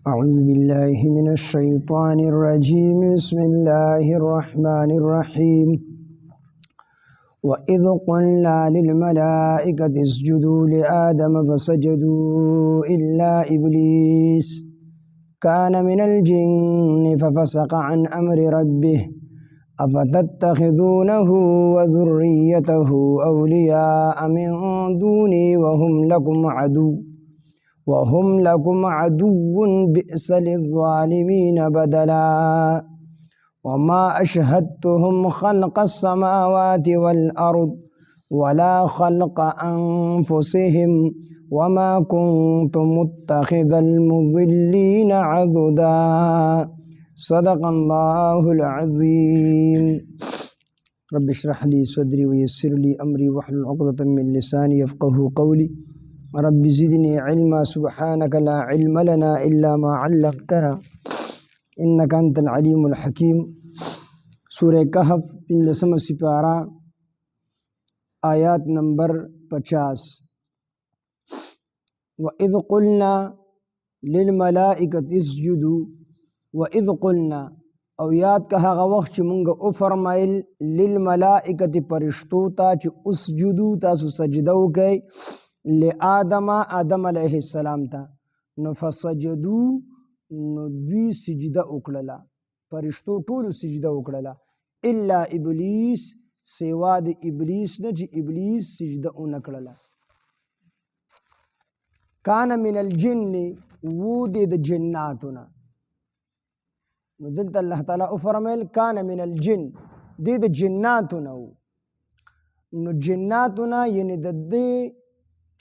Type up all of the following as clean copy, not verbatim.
أعوذ بالله من الشيطان الرجيم بسم الله الرحمن الرحيم وإذ قلنا للملائكة اسجدوا لآدم فسجدوا إلا إبليس كان من الجن ففسق عن أمر ربه أفتتخذونه وذريته أولياء من دوني وهم لكم عدو بئس للظالمين بدلا وما أشهدتهم خلق السماوات والأرض ولا خلق أنفسهم وما كنت متخذ المضلين عضدا صدق الله العظيم رب اشرح لي صدري ويسر لي أمري واحلل عقدة من لساني يفقه قولي رب زدني علما سبحانك لا علم لنا إلا ما علمتنا إنك أنت العليم الحكيم سورة کہف پنجلسم سپارہ آیات نمبر 50 وَإِذْ قُلْنَا لِلْمَلَائِكَةِ اسْجُدُوا وَإِذْ قُلْنَا او یاد که هغه وخت چې مونږ او فرمایل للملائکة پرشتو ته چې اسجدو تاسو سجده وکئ لآدم آدم علیه السلام ته نو فسجدو نو دوی سجده وکړله پرشتو ټولو سجده وکړله الا ابلیس سوا د ابلیس نه چې ابلیس سجده ونه کړله کان من الجن و د جناتونه نو دلته الله تعالی او فرمایل کان من الجن د جناتونه نو جناتونه یعنی د دې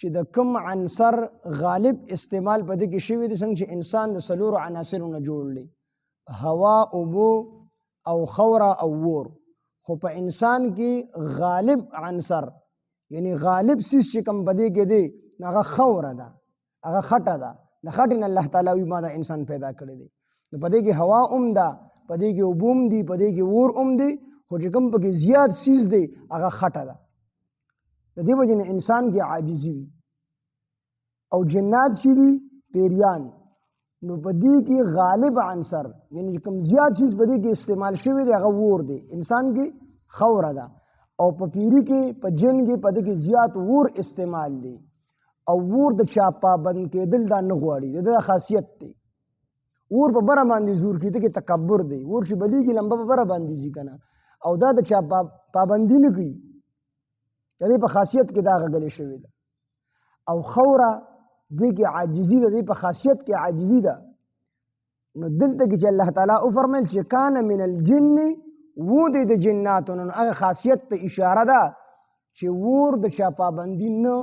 چې د کم عنصر غالب استعمال پدې کې شوی دی څنګه چې انسان د څلورو عناصرونو جوړ دی هوا اوبو او خوره او ور خو په انسان کې غالب عنصر یعنی غالب سیس چې کم پدې کې دی هغه خوره ده هغه خټه ده د خټې نه الله تعالی ما دا انسان پیدا کړی دی نو پدې کې هوا ده پدې کې اوبو دي پدې کې ور دی خو چې کم پکې زیات سیس دی هغه خټه ده د دې وجه نه انسان کې عاجزي وي او جنات چې دي پیریان نو په دې کې غالب عنصر یعنی کوم زیات چیز په دې کې استعمال شوی دی هغه ور دی انسان کې خوره ده او په پیری کې په جن کې په دې کې زیات ور استعمال دی او ور د چا پابند کېدل دا نه غواړي د خاصیت دی ور په بره باندې زور کې کې تکبر دی ور چې بلیږي لمبه په بره باندې ځي کنه او دا د چا پابندي نه کوي یعنی په خاصیت کې دا غلې شوی ده او خوره دې کې عاجزي ده دې په خاصیت کې عاجزي ده نو دلته کې چې الله تعالی او فرمایل چې کان من الجن و د جناتو نو هغه خاصیت ته اشاره ده چې ور د چا پابندي نه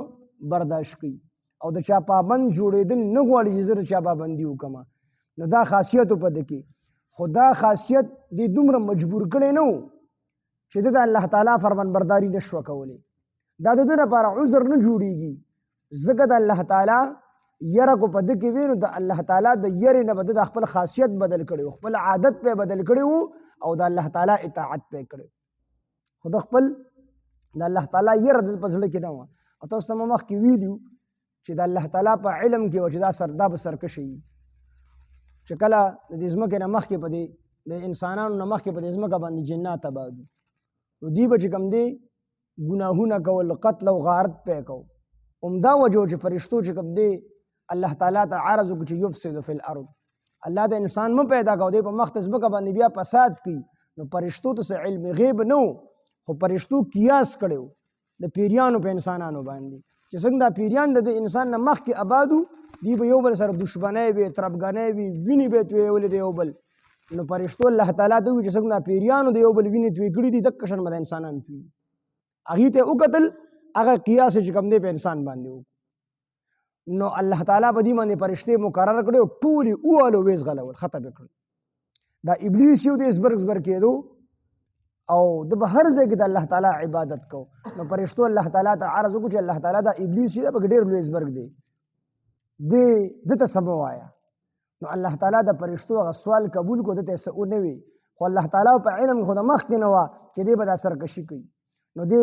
برداشت کوي او د چا پابند جوړېدل نه غواړي چې زه د چا پابندي وکړم نو دا خاصیت په دې کې خدا خاصیت دې دومره مجبور کړي نه چې د الله تعالی فرمانبرداري نشو کولی دا د دې لپاره عذر نه جوړیږي ځکه د الله تعالی یره کو په دې کې وینو د الله تعالی د یره نه بد د خپل خاصیت بدل کړي خپل عادت په بدل کړي او د الله تعالی اطاعت په کړي خود خپل د الله تعالی یره د پزړه کې نه و او تاسو ته مخ کې ویلو چې د الله تعالی په علم کې و چې دا سردا به سرکشي چې کله د دې ځمکې نه مخ کې په دې د انسانانو نه مخ کې په دې ځمکه باندې جنات آباد او دی به چې کوم دی گناهونه کول قتل او غارت پې کو عمده وجو چې فرشتو چې کوم دی الله تعالی ته عرض وکړي چې یفسد فی الارض الله د انسان مو پیدا کو دی په مختص بک باندې بیا فساد کوي نو فرشتو ته علم غیب نو خو فرشتو قیاس کړو د پیریانو په انسانانو باندې چې څنګه د پیریان د انسان نه مخ کې آبادو دی به یو بل سره دشمنی به تربګنی به ویني به توی ول دی یو بل نو فرشتو الله تعالی ته چې څنګه پیریانو د یو بل ویني توی کړی دي د کشن مد انسانان توی هغه ته وکتل هغه قیاس چې کوم دی په انسان باندې نو الله تعالی په دې باندې فرشته مقرر کړي او ټول اوالو ویز غلول ختم کړ دا ابلیس یو د اسبرګ کېدو او د هر ځای کې د الله تعالی عبادت کو نو فرشتو الله تعالی ته عرض وکړي چې الله تعالی دا ابلیس یې په ډېر لوی اسبرګ دی دته سبا وایا نو الله تعالی د فرشتو غ سوال قبول کو دته سو نه وي خو الله تعالی په علم خو د مخ کې نه وا چې دې به اثر کشي کوي نو دې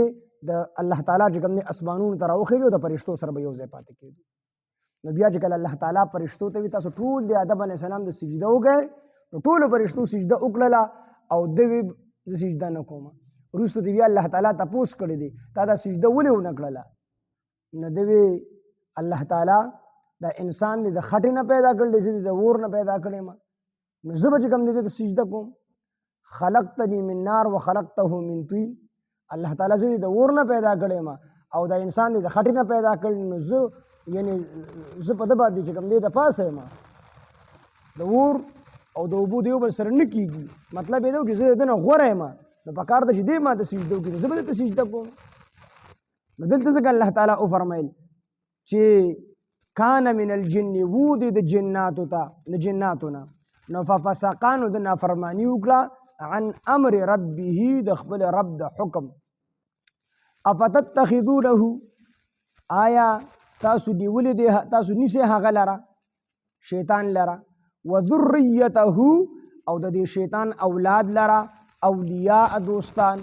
د الله تعالی چې کوم اسمانونو ته راوخیږي د فرشتو سره به یو ځای پاتې کېږي نو بیا چې کله الله تعالی فرشتو ته وي تاسو ټول د آدم علیه السلام د سجده وکړئ نو ټولو فرشتو سجده وکړله او ده وی زه سجده نه کوم. وروسته د بیا الله تعالی تپوس کړی دی تا دا سجده ولې ونه کړله؟ نو ده وی الله تعالی دا انسان دی د خټې نه پیدا کړی دی، زه د اور نه پیدا کړی یم، نو زه به چې کوم دی ته سجده کوم. خلقتنی من نار و خلقته من طین، الله تعالی زه د اور نه پیدا کړی یم او دا انسان دی د خټې نه پیدا کړی، نو زه یعنی زه په ده باندې چې کوم دی د پاسه یم د اور او د اوبو د یو بل سره نه کېږي. مطلب یې دا و چې زه د ده نه غوره یم، نو پکار ده چې دی ما ته سجده وکړي، زه به ده ته سجده کوم. نو دلته ځکه الله تعالی وفرمیل چې کان من الجن و دی د جناتو ته د جناتو نه، نو ففسقا نو د نافرماني وکړه عن امر ربه د خپل رب د حکم. افتتخذونه آیا تاسو نیولې دی تاسو نیسئ هغه لره شیطان لره وذریته او د دې شیطان اولاد لره اولیاء دوستان.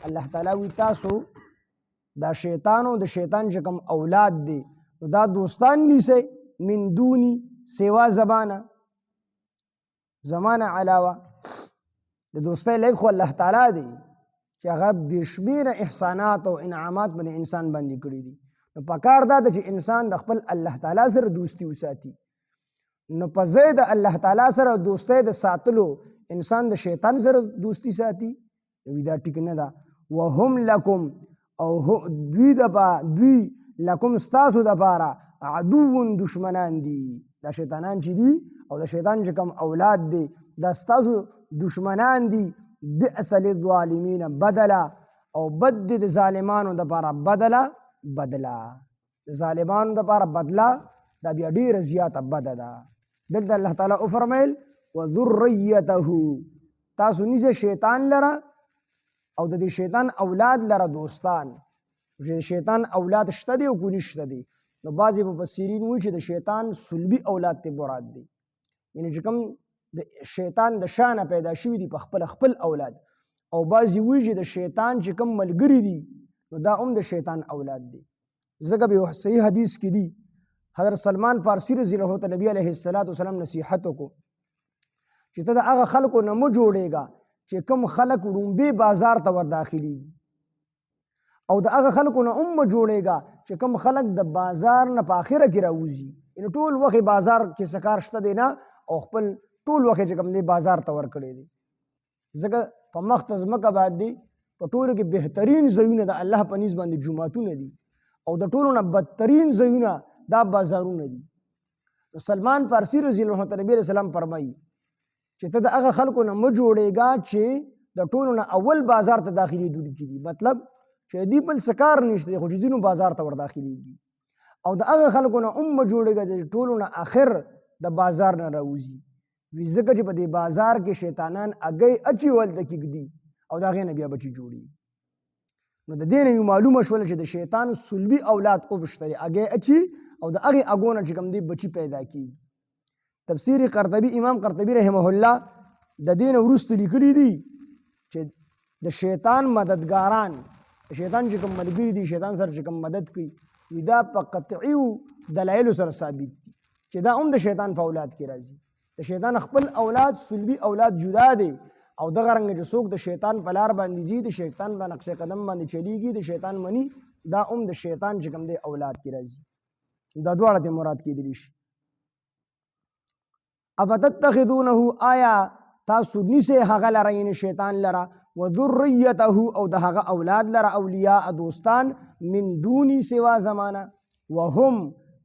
الله تعالی وی تاسو دا شیطان او د شیطان چې کوم اولاد دی نو دا دوستان نیسئ من دونی سوا زمانه علاوه د دوستۍ لایق خو الله تعالی دی چې هغه بېشمېره احسانات او انعامات باندې انسان باندې کړي دي. نو پکار دا ده چې انسان د خپل الله تعالی سره دوستي وساتي. نو په ځای د الله تعالی سره دوستۍ د ساتلو انسان د شیطان سره دوستي ساتي، نو دا ټیک نه ده. وهم لکم او دوی لکم ستاسو دپاره عدو دشمنان دي. دا شیطانان چې دي او د شیطان چې کوم اولاد دی دا ستاسو دشمنان دي. بئس للظالمین بدلا او بد دی د ظالمانو دپاره بدلا د ظالمانو دپاره بدلا دا بیا ډېره زیاته بده ده. دلته الله تعالی وفرمیل وذریته تاسو نیسئ شیطان لره او د دې شیطان اولاد لره دوستان. شیطان اولاد شته دی او کو نشته دی. نو بعضې مفسرین وایي چې د شیطان صلبي اولاد ته مراد دی، یعنی چې کوم د شیطان د شانه پیدا شوي دي په خپل اولاد، او بعضې وایي چې د شیطان چې کوم ملګري دي نو دا هم د شیطان اولاد دی. ځکه به صحیح حدیث کې دي حضرت سلمان فارسی رضی الله ته نبی علیه السلام نصیحت وکړو چې ته د هغه خلکو نه مه جوړېږه چې کوم خلک ړومبې بازار ته ور داخلېږي، او د هغه خلکو نه هم مه جوړېږه چې کوم خلک د بازار نه په آخره کې راوځي، یعنې ټول وخت بازار کې څه کار شته دی نه او خپل ټول وخت چې کوم دی بازار ته ورکړی دی. ځکه په مخ ته ځمکه باندې په ټولو کې بهترین ځایونه د الله په نیز باندې جوماتونه دي او د ټولو نه بدترین ځایونه دا بازارونه دي. نو سلمان فارسی رضی الله عنه نبی علیه السلام فرمایي چې ته د هغه خلکو نه مه جوړېږه چې د ټولو نه اول بازار ته داخلېدونکي دي، مطلب چې دوی بل څه کار نشته دی خو چې ځینو بازار ته ور داخلېږي، او د هغه خلکو نه هم مه جوړېږه چې ټولو نه آخر د بازار نه راوځي. وي ځکه چې په دې بازار کې شیطانان اګۍ اچي ولته کېږدي او د هغې نه بیا بچي جوړېږي. نو د دې نه یو معلومه شوله چې د شیطان صلبي اولاد هم شته دی، اګۍ اچي او د هغې اګو نه چې کوم دی بچي پیدا کېږي. تفسیر قرطبي امام قرطبي رحمه الله د دې نه وروسته لیکلي دي چې د شیطان مددګاران شیطان چې کوم ملګري دي شیطان سره چې کوم مدد کوي وي دا په قطعي دلایلو سره ثابت دي چې دا هم د شیطان په اولاد کې راځي. د شیطان خپل اولاد صلبي اولاد جدا دی او دغه رنګه چې څوک د شیطان په لار باندې ځي د شیطان په نقش قدم باندې چلیږي د شیطان مني دا هم د شیطان چې کوم دی اولاد کې راځي. دا دواړه ته مراد کېدلی شي. افتتخذونه آیا تاسو نیسئ هغه لره یعنې شیطان لره وذریته او د هغه اولاد لره اولیاء دوستان من دونی سوا زمانه وهم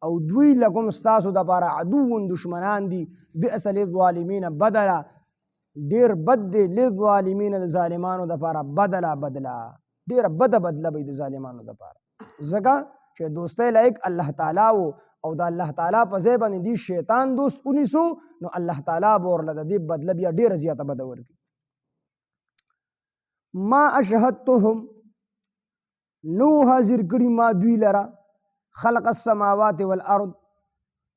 او دوی لکم ستاسو دپاره عدو دشمنان دي بئس للظالمین بدلا ډېر بد دی للظالمین د ظالمانو دپاره بدلا ډېره بده بدله به د ظالمانو دپاره. ځکه چې دوستۍ لایق الله تعالی و او د الله تعالی په ځای باندې دي شیطان دوست ونیسو نو الله تعالی به ورله د دې بدله بیا ډېره زیاته بده ورکړي. ما اشهدتهم نو حاضر کړي ما دوی لره خلق السماوات والارض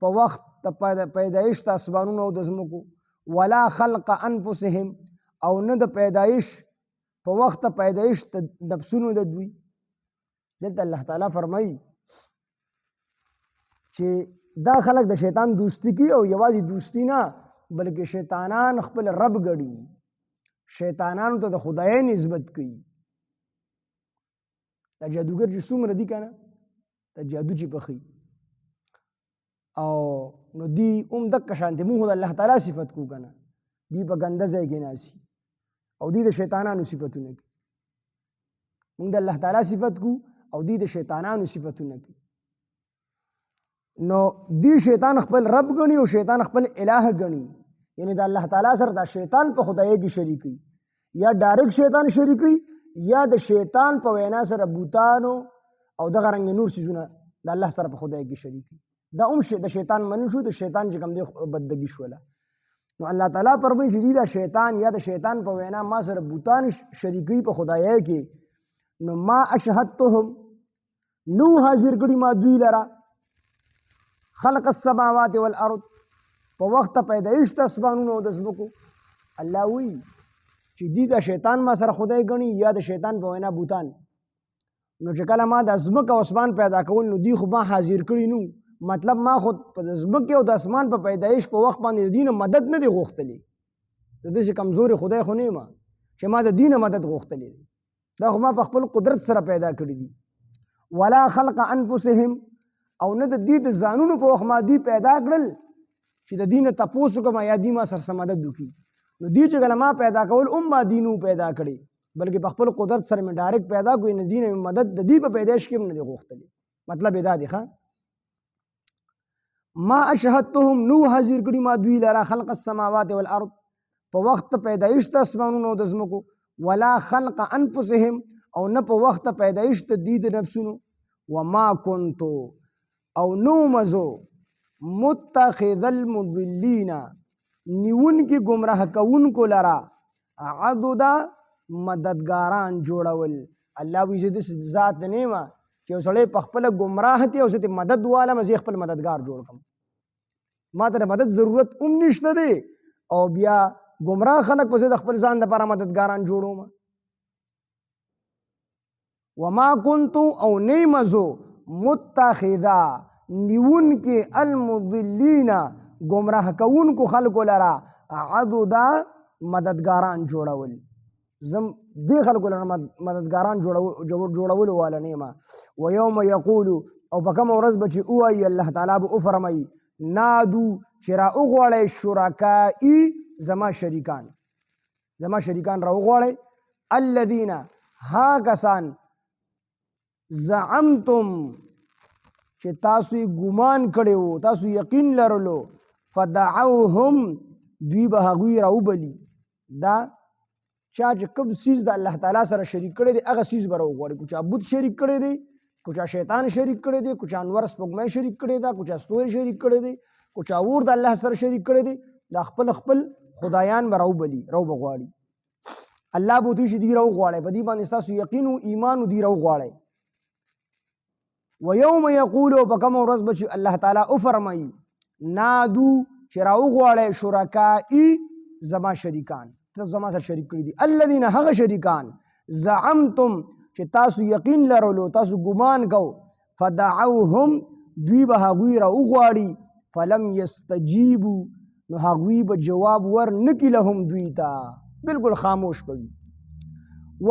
په وخت د پیدایش د اسمانونو او د ځمکو ولا خلق انفسهم او نه د پیدایش په وخت د پیدایش د نفسونو د دوی. دلته الله تعالی فرمایي چې دا خلک د شیطان دوستی کوي او یوازې دوستی نه بلکې شیطانان خپل رب ګڼي، شیطانانو ته د خدای نسبت کوي. دا جادوګر چې څومره دي که نه، دا جادو چې پخوي او نو دی هم دقه شانتې مونږ د الله تعالی صفت کو که نه، دی په ګنده ځای کې ناستي او دی د شیطانانو صفتونه کوي. مونږ د الله تعالی صفت کو او دی د شیطانانو صفتونه کوي. نو دی شیطان خپل رب ګڼي او شیطان خپل الہ ګڼي، یعنی د الله تعالی سره دا شیطان په خدای کې شریکوي، یا ډایرکټ شیطان شریکوي یا د شیطان په وینا سره بوتانو او دغه رنګ نور څیزونه د الله سره په خدای کې شریکوي. دا هم د شیطان منل شو، د شیطان چې کوم دی بددګي شوله. نو الله تعالی فرمایي چې دا شیطان یا د شیطان په وینا ما سره بوتان شریکوي په خدای کې، نو ما اشهدتهم نو حاضر کړي ما دوی لره خلق السماوات والارض په وخت پیدایش د اسمانونو او د ځمکو. الله وی چې دی د شیطان ما سره خدای ګڼي یا د شیطان په وینا بوتان. نو چې کله ما د ځمکه او اسمان پیدا کول نو دی خو ما حاضر کړي نو، مطلب ما خود په ځمکې او د اسمان په پیدایش په وخت باندې د دین مدد نه دی غوښتلی. د داسې کمزوري خدای خو نه یم چې ما د دین مدد غوښتلی دی، دا خو ما په خپل قدرت سره پیدا کړي دي. ولا خلق انفسهم او نه د دې د ځانونو په وخت ما دی پیدا کړل چې د دین تپوس وکړم یا دی ما سره مدد وکړي. نو دی چې کله ما پیدا کول ما دینو پیدا کړي، بلکې په خپل قدرت سره مې ډایرکټ پیدا کوي، نه دین مدد د دې په پیدایش کې هم نه دی غوښتلی. مطلب دا دی ما اشهدتهم نو حاضر کړي ما دوی لره خلق السماوات والارض په وخت پیدایش د اسمانونو او د ځمکو، ولا خلق انفسهم او نه په وخت پیدایش د دې د نفسونو، وما كنت او نو مزو متخذ المضلین نیون کی گمراه کون کو لرا عددا مددگاران جوړول. الله وی زه د ذات نیمه چې سړی په خپل گمراه دی او زه مدد والا مزه خپل مددگار جوړ کم، ما ته مدد ضرورت هم نشته دی او بیا گمراه خلق په زه خپل ځان لپاره مددگاران جوړوم. وما كنت او نیمزو متخذا نیون کې المضلین گمراه کون کو خلق لرا عددا مددگاران جوړول. زم دی خلق لرا مددگاران جوړول والا نیما. و یوم یقول او پکم ورځ بچی اوای الله تعالی به فرمای نادو چرا اوغړی شرکائی زما شریکان را اوغړی الذین ها کسان زعمتم چې تاسو ګمان کړو تاسو یقین لرلو فدعوهم دوی به هغوی راوبلی. دا چا چې کوم سیز د الله تعالی سره شریک کړی دی هغه سیز به راوغواړي. کو چا بت شریک کړی دی، کو چا شیطان شریک کړی دی، کو چا انور سپوږمۍ شریک کړی ده، کو چا ستوري شریک کړی دی، کو چا اور د الله سره شریک کړی دی. دا خپل خدایان به راوبلی راوبغواړي. الله به دوی چې دی راوغواړي په دې باندې ستاسو یقین او ایمان دی راوغواړي. ويوم يقول بكم ورځ بچ الله تعالی او فرمایي نادو چې راوغواړي شرکائی زما شریکان، تاسو زما سره شریک کړی دي. الذين هغه شریکان زعمتم چې تاسو یقین لرلو تاسو ګمان کو فدعوهم دوی به هغوی راوغواړي فلم يستجيبوا نو هغوی به جواب ور نکي لهم دوی ته، بالکل خاموش پوي.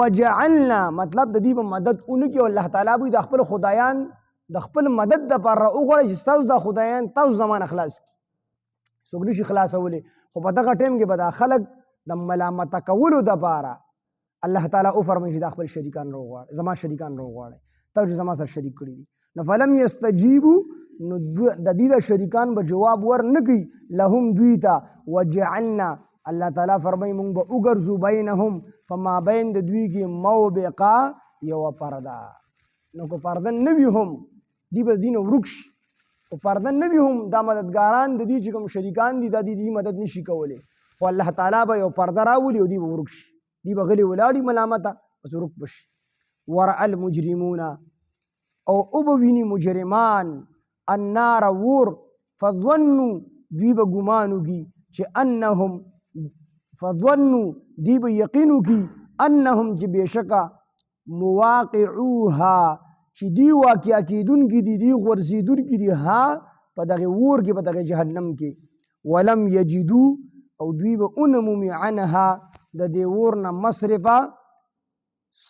وجعلنا مطلب د دې په مدد اونکي او الله تعالی به د خپل خدایان د خپل مدد د پر اوغړی چې تاسو د خدایان تاسو زمانه خلاص کی څوک نشي خلاصولی. خو په دغه ټیم کې به دا خلک د ملامت کولو د پاره الله تعالی او فرمایي چې د خپل شریکان راوغواړي زما شریکان راوغواړي تاسو زما سره شریک کړی دي. نو فلم یستجیبوا نو د دې د شریکان به جواب ور نکي لهم دوی ته. وجعلنا الله تعالی فرمایي مونږ به وګرځو بینهم فما بین د دوی کې موبقا یو پرده. نو کو پرده نه وي هم دی به دین ورکش او پرده نه وي هم دا مددګاران د دې چې کوم شریکان دي د دې مدد نشي کولی. خو الله تعالی به یو پرده راولي او دی به ورکش دی به غلي ولاړي ملامته بس ورک بشي. ورأى المجرمون او وبویني مجرمان النار ور فظنوا دوی به ګمانو کی چې انهم فظنوا دی به یقینو کی انهم چې بشکا مواقعوها چې دی واقع کیدون کی دی غورځیدون کی دی ها په دغه اور کې په دغه جهنم کې ولم یجدو او دوی به اونمومي عنها د دې اور نه مصرفا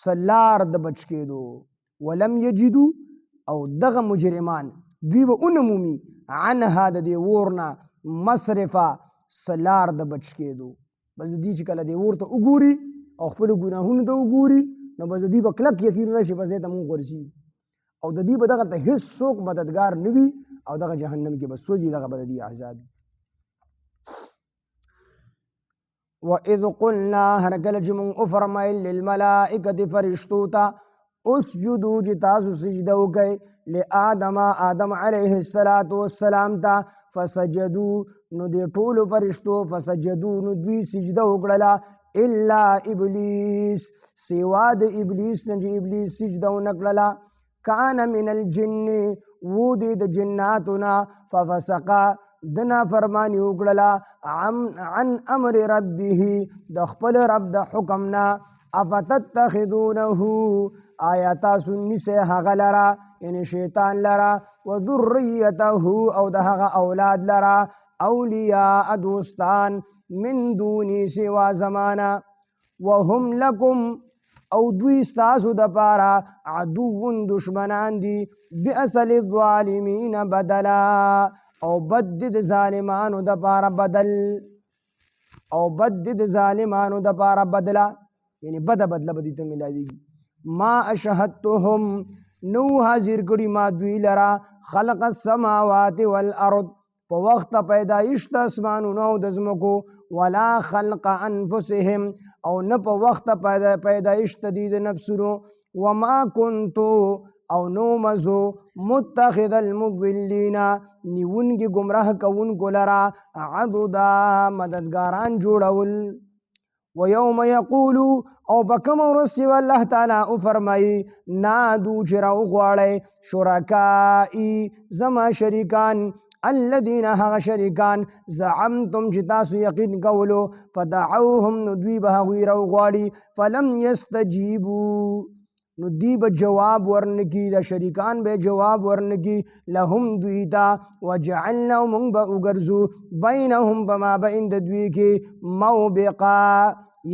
سلار د بچ کېدو ولم یجدو او دغه مجرمان دوی به اونمومي عنها د دې اور نه مصرفا سلار د بچ کېدو بس دوی چې کله دې اور ته وګوري او خپلو ګناهونو ته وګوري نو بس دوی به کلک یقین راشي بس دې ته مونږ ورسي او د دوی به دغلته هېڅ څوک مددګار نه وي او دغه جهنم کې به سوځي دغه به د دوی عذاب وي وَإِذْ قُلْنَا هر کله چې مونږ وفرمایل للملائکة فرشتو ته اسجدو چې تاسو سجده وکئ لآدم آدم علیه السلام ته فسجدو نو دې ټولو فرشتو فسجدو نو دوی سجده وکړله الا ابلیس سوا د ابلیس نه چې ابلیس سجده ونه کړله کان من الجن و دې د جناتونه ففسقا د نافرماني وکړله عن امر ربه د خپل رب د حکم نه افتتخذونه آیا تاسو نیسئ هغه لره یعنې شیطان لره و ذریته او د هغه اولاد لره اولیاء دوستان من دونی سوا زمانه وهم لکم او دوی ستاسو دپاره عدو دشمنان دي بئس للظالمین بدلا او بد د ظالمانو دپاره بدل او بد د ظالمانو دپاره بدله یعنی بده بدله به دوی ته ملاویږي ما اشهدتهم نو حاضر کړي ما دوی لره خلق السماوات والارض په وخت پیدایش د اسمانونو او د ځمکو ولا خلق انفسهم او نه په وخت پیدایش د دوی د نفسونو وما کنتو او نو مزو متخذ المضلین نیونکي گمراه کوونکو لره عضدا مددګاران جوړول ويوم یقولو او بکم ورځ چې الله تعالی وفرمایي نادو چې راوغواړئ شرکائي زما شریکان الذین هغه شریکان زعمتم چې تاسو یقین کولو فدعوهم نو دوی به هغوی راوغواړي فلم یستجیبو نو دی به جواب ورنکي د شریکان به جواب ورنکي لهم دوی ته وجعلنا موږ به وګرځو بینهم په مابین د دوی کې موبقا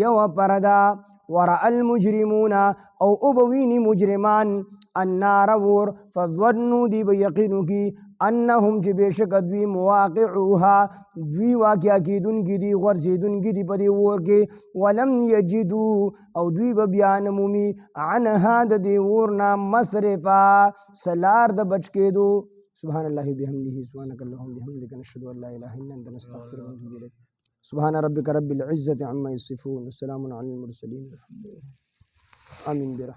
یوه پرده ورأى المجرمون او وبویني مجرمان النار ور فظنوا دی به یقینو کی انهم چې بېشکه دوی مواقعوها دوی واقع کېدونکي دي غورځېدونکي دي په دې اور کې ولم یجدو او دوی به بیا نه مومي عنها د دې اور نه مصرفا سلار د بچ کېدو سبحان الله بحمده سبحانك اللهم بحمدك نشهد ان لا اله الا انت نستغفرك ونتوب اليك سبحان ربك رب العزة عما يصفون وسلام على المرسلين والحمد لله آمين برحمته